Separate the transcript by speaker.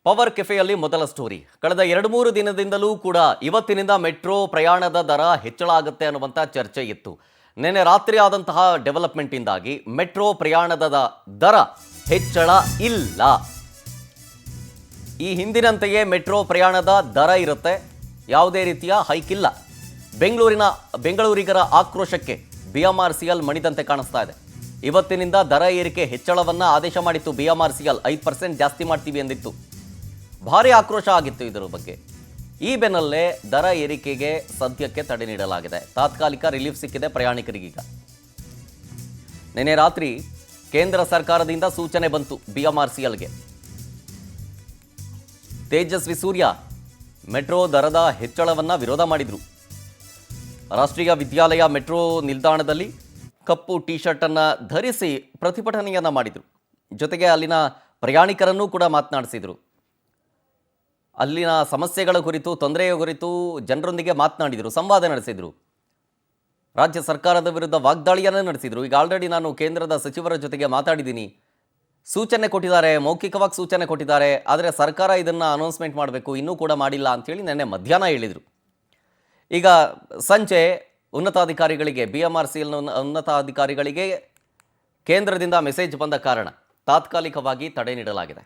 Speaker 1: Power ಕೆಫೆಯಲ್ಲಿ ಮೊದಲ story. ಕಳೆದ 2-3 ದಿನದಿಂದಲೂ ಕೂಡ ಇವತ್ತಿನಿಂದ ಮೆಟ್ರೋ ಪ್ರಯಾಣದ ದರ ಹೆಚ್ಚಳ ಆಗುತ್ತೆ ಅನ್ನುವಂಥ ಚರ್ಚೆ ಇತ್ತು. ನಿನ್ನೆ ರಾತ್ರಿ ಆದಂತಹ ಡೆವಲಪ್ಮೆಂಟ್ ಇಂದಾಗಿ ಮೆಟ್ರೋ ಪ್ರಯಾಣದ ದರ ಹೆಚ್ಚಳ ಇಲ್ಲ. ಈ ಹಿಂದಿನಂತೆಯೇ ಮೆಟ್ರೋ ಪ್ರಯಾಣದ ದರ ಇರುತ್ತೆ, ಯಾವುದೇ ರೀತಿಯ ಹೈಕ್ ಇಲ್ಲ. ಬೆಂಗಳೂರಿಗರ ಆಕ್ರೋಶಕ್ಕೆ BMRCL ಮಣಿದಂತೆ ಕಾಣಿಸ್ತಾ ಇದೆ. ಇವತ್ತಿನಿಂದ ದರ ಏರಿಕೆ ಹೆಚ್ಚಳವನ್ನ ಆದೇಶ ಮಾಡಿತ್ತು BMRCL. 5% ಜಾಸ್ತಿ ಮಾಡ್ತೀವಿ ಎಂದಿತ್ತು. ಭಾರಿ ಆಕ್ರೋಶ ಆಗಿತ್ತು ಇದರ ಬಗ್ಗೆ. ಈ ಬೆನ್ನಲ್ಲೇ ದರ ಏರಿಕೆಗೆ ಸದ್ಯಕ್ಕೆ ತಡೆ ನೀಡಲಾಗಿದೆ. ತಾತ್ಕಾಲಿಕ ರಿಲೀಫ್ ಸಿಕ್ಕಿದೆ ಪ್ರಯಾಣಿಕರಿಗೀಗ. ನಿನ್ನೆ ರಾತ್ರಿ ಕೇಂದ್ರ ಸರ್ಕಾರದಿಂದ ಸೂಚನೆ ಬಂತು BMRCLಗೆ. ತೇಜಸ್ವಿ ಸೂರ್ಯ ಮೆಟ್ರೋ ದರದ ಹೆಚ್ಚಳವನ್ನ ವಿರೋಧ ಮಾಡಿದ್ರು. ರಾಷ್ಟ್ರೀಯ ವಿದ್ಯಾಲಯ ಮೆಟ್ರೋ ನಿಲ್ದಾಣದಲ್ಲಿ ಕಪ್ಪು ಟೀ ಶರ್ಟ್ ಅನ್ನು ಧರಿಸಿ ಪ್ರತಿಭಟನೆಯನ್ನ ಮಾಡಿದರು. ಜೊತೆಗೆ ಅಲ್ಲಿನ ಪ್ರಯಾಣಿಕರನ್ನೂ ಕೂಡ ಮಾತನಾಡಿಸಿದರು. ಅಲ್ಲಿನ ಸಮಸ್ಯೆಗಳ ಕುರಿತು, ತೊಂದರೆಯ ಕುರಿತು ಜನರೊಂದಿಗೆ ಮಾತನಾಡಿದರು, ಸಂವಾದ ನಡೆಸಿದರು. ರಾಜ್ಯ ಸರ್ಕಾರದ ವಿರುದ್ಧ ವಾಗ್ದಾಳಿಯನ್ನು ನಡೆಸಿದರು. ಈಗ ಆಲ್ರೆಡಿ ನಾನು ಕೇಂದ್ರದ ಸಚಿವರ ಜೊತೆಗೆ ಮಾತಾಡಿದ್ದೀನಿ, ಸೂಚನೆ ಕೊಟ್ಟಿದ್ದಾರೆ, ಮೌಖಿಕವಾಗಿ ಸೂಚನೆ ಕೊಟ್ಟಿದ್ದಾರೆ. ಆದರೆ ಸರ್ಕಾರ ಇದನ್ನು ಅನೌನ್ಸ್ಮೆಂಟ್ ಮಾಡಬೇಕು, ಇನ್ನೂ ಕೂಡ ಮಾಡಿಲ್ಲ ಅಂಥೇಳಿ ನೆನ್ನೆ ಮಧ್ಯಾಹ್ನ ಹೇಳಿದರು. ಈಗ ಸಂಜೆ ಉನ್ನತಾಧಿಕಾರಿಗಳಿಗೆ, BMRCL ಉನ್ನತಾಧಿಕಾರಿಗಳಿಗೆ ಕೇಂದ್ರದಿಂದ ಮೆಸೇಜ್ ಬಂದ ಕಾರಣ ತಾತ್ಕಾಲಿಕವಾಗಿ ತಡೆ ನೀಡಲಾಗಿದೆ.